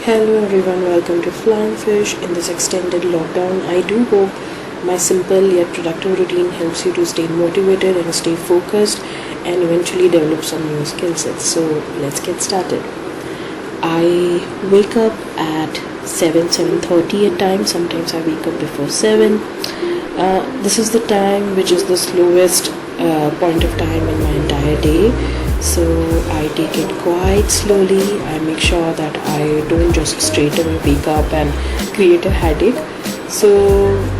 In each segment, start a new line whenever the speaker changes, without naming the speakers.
Hello everyone, welcome to Flying Fish. In this extended lockdown, I do hope my simple yet productive routine helps you to stay motivated and stay focused and eventually develop some new skill sets. So let's get started. I wake up at 7:30 at times. Sometimes I wake up before 7. This is the time which is the slowest point of time in my entire day. So I take it quite slowly. I make sure that I don't just straight away wake up and create a headache. So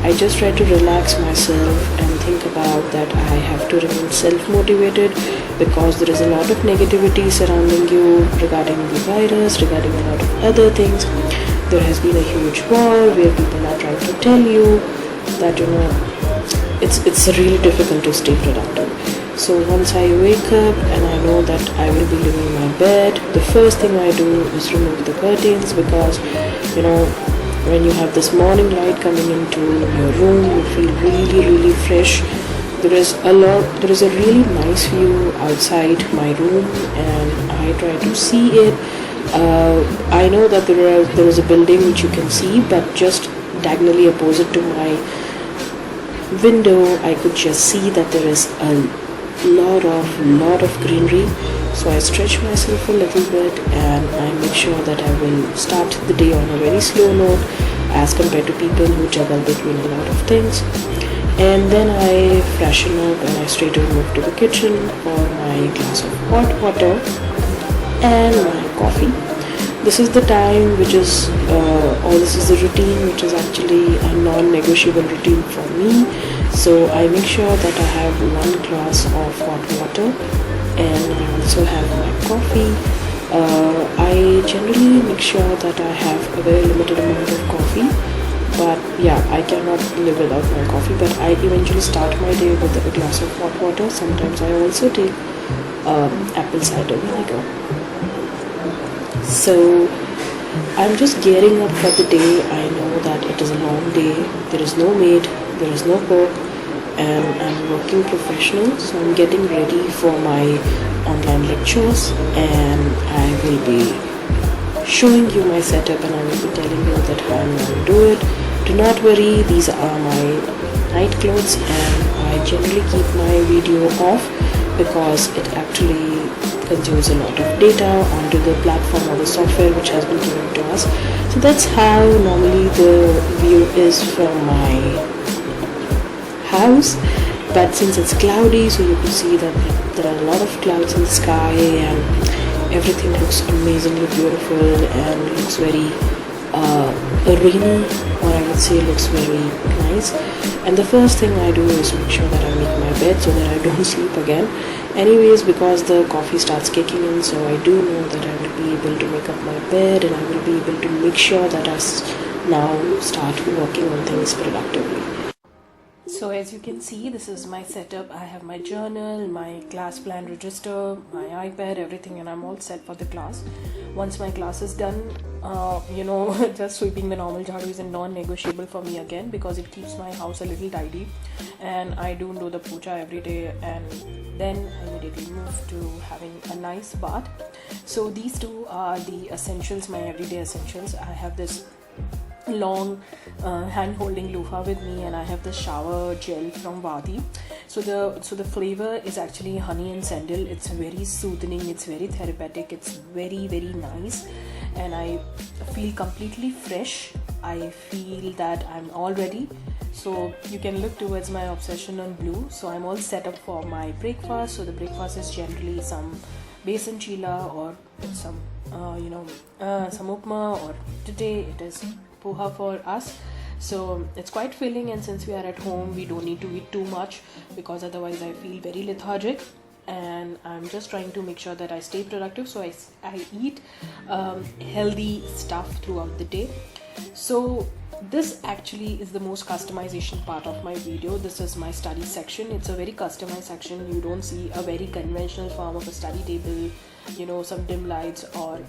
I just try to relax myself and think about that I have to remain self-motivated, because there is a lot of negativity surrounding you regarding the virus, regarding a lot of other things. There has been a huge war where people are trying to tell you that it's really difficult to stay productive. So once I wake up and I know that I will be leaving my bed, the first thing I do is remove the curtains, because when you have this morning light coming into your room, you feel really fresh. There is a really nice view outside my room and I try to see it. I know that there is a building which you can see, but just diagonally opposite to my window I could just see that there is a lot of greenery. So I stretch myself a little bit and I make sure that I will start the day on a very slow note as compared to people who juggle between a lot of things. And then I freshen up and I straight away move to the kitchen for my glass of hot water and my coffee. This is the time which is this is the routine which is actually a non-negotiable routine for me. So I make sure that I have one glass of hot water and I also have my coffee. I generally make sure that I have a very limited amount of coffee, but yeah, I cannot live without my coffee. But I eventually start my day with a glass of hot water. Sometimes I also take apple cider vinegar. So I'm just gearing up for the day. I know that it is a long day. There is no maid, there is no cook, and I'm working professional. So I'm getting ready for my online lectures and I will be showing you my setup and I will be telling you that how I'm going to do it. Do not worry, these are my night clothes and I generally keep my video off because it actually consumes a lot of data onto the platform or the software which has been given to us. So that's how normally the view is from my house. But since it's cloudy, so you can see that there are a lot of clouds in the sky and everything looks amazingly beautiful and looks very rainy, or I would say looks very nice. And the first thing I do is make sure that I make my bed so that I don't sleep again. Anyways, because the coffee starts kicking in, so I do know that I will be able to make up my bed and I will be able to make sure that I now start working on things productively. So as you can see, this is my setup. I have my journal, my class plan register, my iPad, everything, and I'm all set for the class. Once my class is done, just sweeping the normal jhadu is a non-negotiable for me again, because it keeps my house a little tidy. And I do the puja every day, and then I immediately move to having a nice bath. So these two are the essentials, my everyday essentials. I have this long hand-holding loofah with me, and I have the shower gel from Vadi. So the flavor is actually honey and sandal. It's very soothing, it's very therapeutic, it's very nice, and I feel completely fresh. I feel that I'm all ready. So you can look towards my obsession on blue. So I'm all set up for my breakfast. So the breakfast is generally some besan chila or some some upma, or today it is poha for us. So it's quite filling, and since we are at home, we don't need to eat too much, because otherwise I feel very lethargic, and I'm just trying to make sure that I stay productive. So I eat healthy stuff throughout the day. So this actually is the most customization part of my video. This is my study section. It's a very customized section. You don't see a very conventional form of a study table, some dim lights or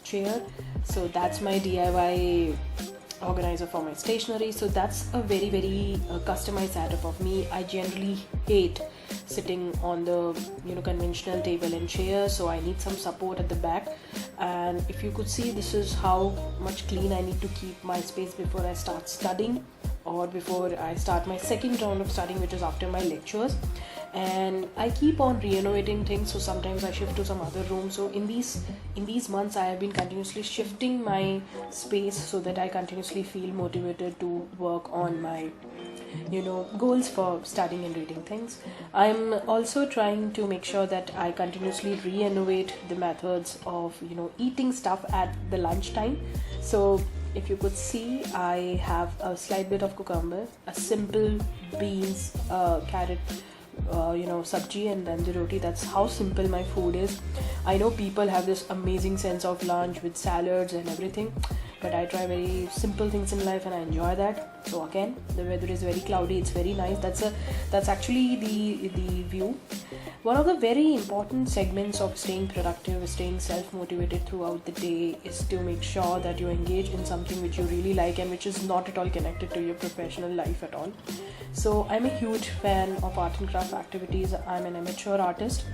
chair. So that's my DIY organizer for my stationery. So that's a very customized setup of me. I generally hate sitting on the conventional table and chair, so I need some support at the back. And if you could see, this is how much clean I need to keep my space before I start studying, or before I start my second round of studying, which is after my lectures. And I keep on renovating things, so sometimes I shift to some other room. So in these months I have been continuously shifting my space so that I continuously feel motivated to work on my goals for studying and reading things. I'm also trying to make sure that I continuously re-innovate the methods of eating stuff at the lunchtime. So if you could see, I have a slight bit of cucumber, a simple beans, carrot, sabji, and then the roti. That's how simple my food is. I know people have this amazing sense of lunch with salads and everything, but I try very simple things in life and I enjoy that. So again, the weather is very cloudy, it's very nice. That's actually the view. One of the very important segments of staying productive, staying self-motivated throughout the day, is to make sure that you engage in something which you really like and which is not at all connected to your professional life at all. So I'm a huge fan of art and craft activities. I'm an amateur artist,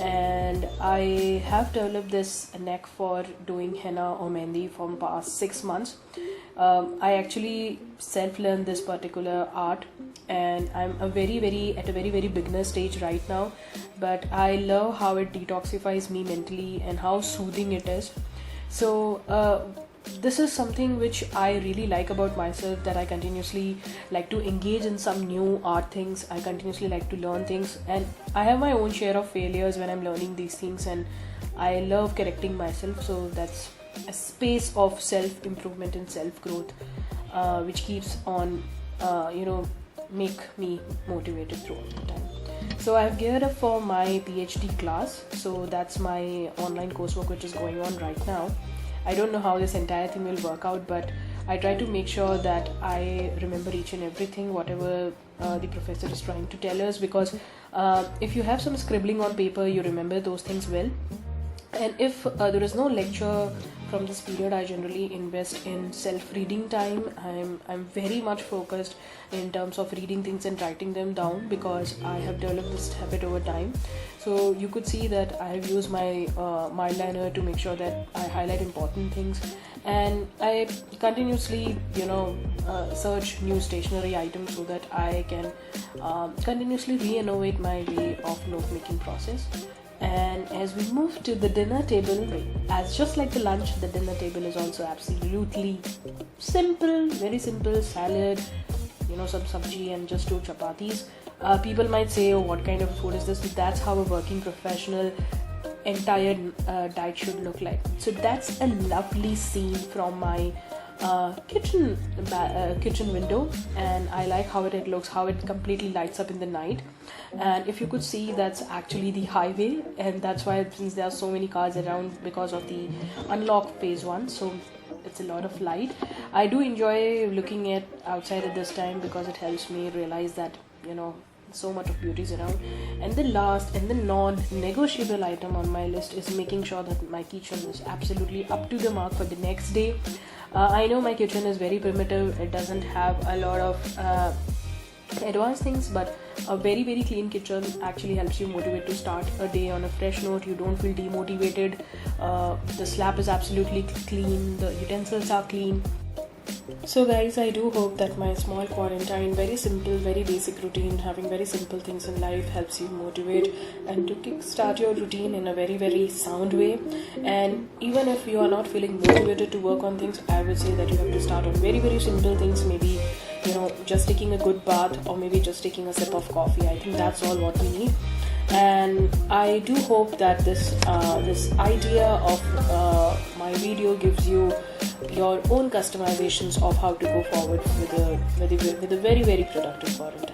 and I have developed this knack for doing henna or mehndi for the past 6 months. I actually self-learned this particular art, and I'm at a very beginner stage right now, but I love how it detoxifies me mentally and how soothing it is. So this is something which I really like about myself, that I continuously like to engage in some new art things. I continuously like to learn things, and I have my own share of failures when I'm learning these things, and I love correcting myself. So that's a space of self-improvement and self-growth, which keeps on make me motivated throughout the time. So I've geared up for my PhD class. So that's my online coursework which is going on right now. I don't know how this entire thing will work out, but I try to make sure that I remember each and everything, whatever the professor is trying to tell us, because if you have some scribbling on paper, you remember those things well. And if there is no lecture from this period, I generally invest in self-reading time. I'm very much focused in terms of reading things and writing them down, because I have developed this habit over time. So you could see that I have used my Mildliner to make sure that I highlight important things, and I continuously search new stationery items so that I can continuously re-innovate my way of note-making process. And as we move to the dinner table, as just like the lunch, the dinner table is also absolutely simple, very simple. Salad, some sabji, and just 2 chapatis. People might say, oh, what kind of food is this? But that's how a working professional entire diet should look like. So that's a lovely scene from my kitchen window, and I like how it looks, how it completely lights up in the night. And if you could see, that's actually the highway, and that's why, since there are so many cars around because of the unlock phase 1, so it's a lot of light. I do enjoy looking at outside at this time, because it helps me realize that so much of beauty is around. And the last and the non-negotiable item on my list is making sure that my kitchen is absolutely up to the mark for the next day. I know my kitchen is very primitive, it doesn't have a lot of advanced things, but a very clean kitchen actually helps you motivate to start a day on a fresh note. You don't feel demotivated. The slab is absolutely clean, the utensils are clean. So guys, I do hope that my small quarantine, very simple, very basic routine, having very simple things in life helps you motivate and to kickstart your routine in a very sound way. And even if you are not feeling motivated to work on things, I would say that you have to start on very simple things. Maybe just taking a good bath, or maybe just taking a sip of coffee. I think that's all what we need. And I do hope that this idea of my video gives you your own customizations of how to go forward with a very productive quarantine.